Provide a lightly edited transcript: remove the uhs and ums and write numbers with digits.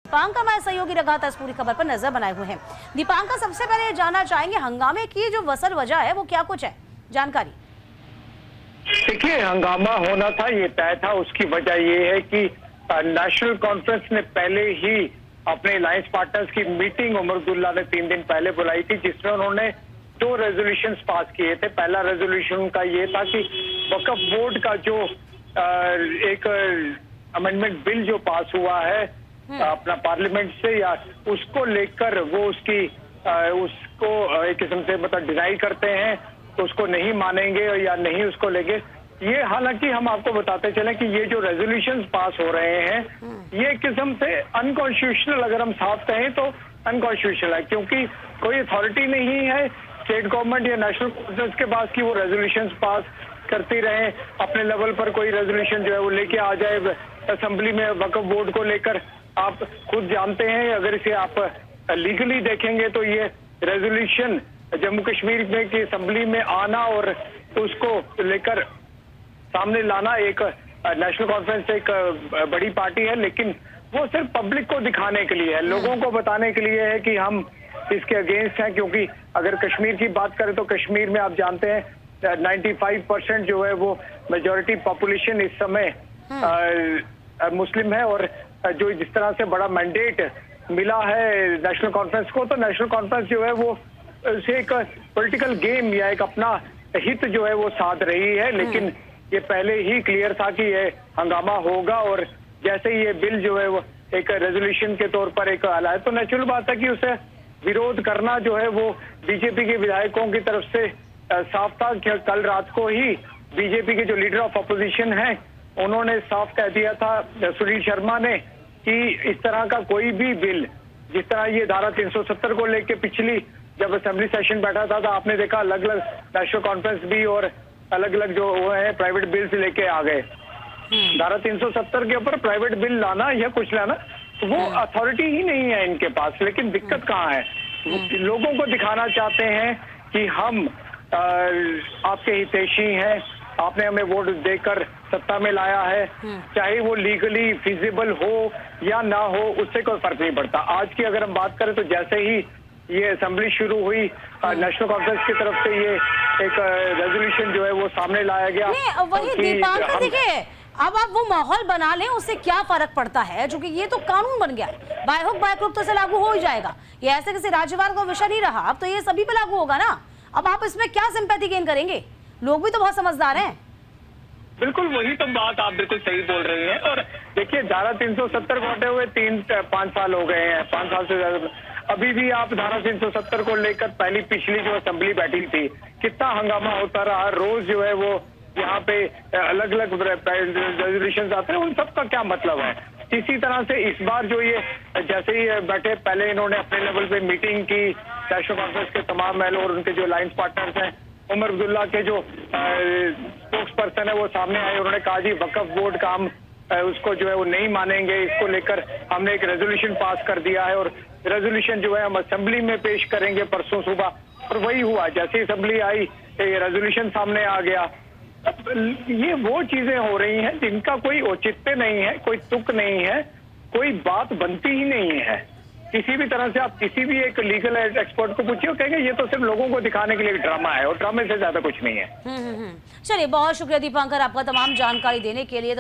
दीपांकर हमारे सहयोगी लगातार इस पूरी खबर पर नजर बनाए हुए हैं। दीपांकर, सबसे पहले जानना चाहेंगे हंगामे की जो असल वजह है वो क्या कुछ है, जानकारी। देखिए, हंगामा होना था ये तय था। उसकी वजह ये है कि नेशनल कॉन्फ्रेंस ने पहले ही अपने अलायंस पार्टनर्स की मीटिंग उमर अब्दुल्ला ने 3 दिन पहले बुलाई थी, जिसमें उन्होंने 2 रेजोल्यूशंस पास किए थे। पहला रेजोल्यूशन का ये था कि वक्फ बोर्ड का जो एक अमेंडमेंट बिल जो पास हुआ है अपना पार्लियामेंट से, या उसको लेकर वो उसको एक किस्म से मतलब डिनाई करते हैं, तो उसको नहीं मानेंगे या नहीं उसको लेंगे। ये हालांकि हम आपको बताते चले कि ये जो रेजोल्यूशंस पास हो रहे हैं ये एक किस्म से अनकॉन्स्टिट्यूशनल, अगर हम साफ कहें तो अनकॉन्स्टिट्यूशनल है, क्योंकि कोई अथॉरिटी नहीं है स्टेट गवर्नमेंट या नेशनल कॉन्फ्रेंस के पास कि वो रेजोल्यूशंस पास करती रहे। अपने लेवल पर कोई रेजोल्यूशन जो है वो लेके आ जाए असेंबली में वक्फ बोर्ड को लेकर। आप खुद जानते हैं, अगर इसे आप लीगली देखेंगे तो ये रेजोल्यूशन जम्मू कश्मीर में की असेंबली में आना और उसको लेकर सामने लाना, एक नेशनल कॉन्फ्रेंस एक बड़ी पार्टी है, लेकिन वो सिर्फ पब्लिक को दिखाने के लिए है, लोगों को बताने के लिए है कि हम इसके अगेंस्ट हैं। क्योंकि अगर कश्मीर की बात करें तो कश्मीर में आप जानते हैं 95% जो है वो मेजॉरिटी पॉपुलेशन इस समय मुस्लिम है, और जो जिस तरह से बड़ा मैंडेट मिला है नेशनल कॉन्फ्रेंस को, तो नेशनल कॉन्फ्रेंस जो है वो उसे एक पॉलिटिकल गेम या एक अपना हित जो है वो साध रही है। लेकिन ये पहले ही क्लियर था कि ये हंगामा होगा, और जैसे ही ये बिल जो है वो एक रेजोल्यूशन के तौर पर एक आया है, तो नेचुरल बात है कि उसे विरोध करना जो है वो बीजेपी के विधायकों की तरफ से साफ था। कल रात को ही बीजेपी के जो लीडर ऑफ अपोजिशन हैं उन्होंने साफ कह दिया था, सुनील शर्मा ने, कि इस तरह का कोई भी बिल, जिस तरह ये धारा 370 को लेके पिछली जब असेंबली सेशन बैठा था तो आपने देखा अलग अलग नेशनल कॉन्फ्रेंस भी और अलग अलग जो वो है प्राइवेट बिल्स लेके आ गए। धारा 370 के ऊपर प्राइवेट बिल लाना या कुछ लाना, वो अथॉरिटी ही नहीं है इनके पास। लेकिन दिक्कत कहाँ है, लोगों को दिखाना चाहते हैं कि हम आपके हितैषी हैं, आपने हमें वोट देकर सत्ता में लाया है, चाहे वो लीगली फिजिबल हो या ना हो उससे कोई फर्क नहीं पड़ता। आज की अगर हम बात करें तो जैसे ही ये असेंबली शुरू हुई नेशनल कॉन्फ्रेंस की तरफ से ये एक रेजोल्यूशन जो है वो सामने लाया गया। वही दीपांकर, देखिए अब आप वो माहौल बना लें उससे क्या फर्क पड़ता है, जो कि ये तो कानून बन गया है, बाय हुक बाय क्रुक तो से लागू हो ही जाएगा। ये ऐसे किसी राज्यवाद का विषय नहीं रहा, अब तो ये सभी पे लागू होगा ना। अब आप इसमें क्या सिंपैथी गेन करेंगे, लोग भी तो बहुत समझदार हैं। बिल्कुल, वही तो बात आप बिल्कुल सही बोल रहे हैं। और देखिए, धारा 370 को हटे हुए 3-5 साल हो गए हैं, 5 साल से ज्यादा। अभी भी आप धारा 370 को लेकर पिछली जो असेंबली बैठी थी, कितना हंगामा होता रहा। रोज जो है वो यहाँ पे अलग अलग रेजोल्यूशन आते हैं, उन सब का क्या मतलब है। इसी तरह से इस बार जो ये जैसे ही बैठे, पहले इन्होंने अपने लेवल पे मीटिंग की नेशनल कॉन्फ्रेंस के तमाम महल और उनके जो अलायंस पार्टनर्स हैं, उमर अब्दुल्ला के जो स्पोक्स पर्सन है वो सामने आए, उन्होंने कहा जी वक्फ बोर्ड का हम उसको जो है वो नहीं मानेंगे, इसको लेकर हमने एक रेजोल्यूशन पास कर दिया है और रेजोल्यूशन जो है हम असेंबली में पेश करेंगे परसों सुबह। और वही हुआ, जैसे ही असेंबली आई ये रेजोल्यूशन सामने आ गया। ये वो चीजें हो रही हैं जिनका कोई औचित्य नहीं है, कोई तुक नहीं है, कोई बात बनती ही नहीं है। किसी भी तरह से आप किसी भी एक लीगल एक्सपर्ट को पूछिए, कहेंगे ये तो सिर्फ लोगों को दिखाने के लिए एक ड्रामा है, और ड्रामे से ज्यादा कुछ नहीं है। चलिए, बहुत शुक्रिया दीपांकर आपका तमाम जानकारी देने के लिए।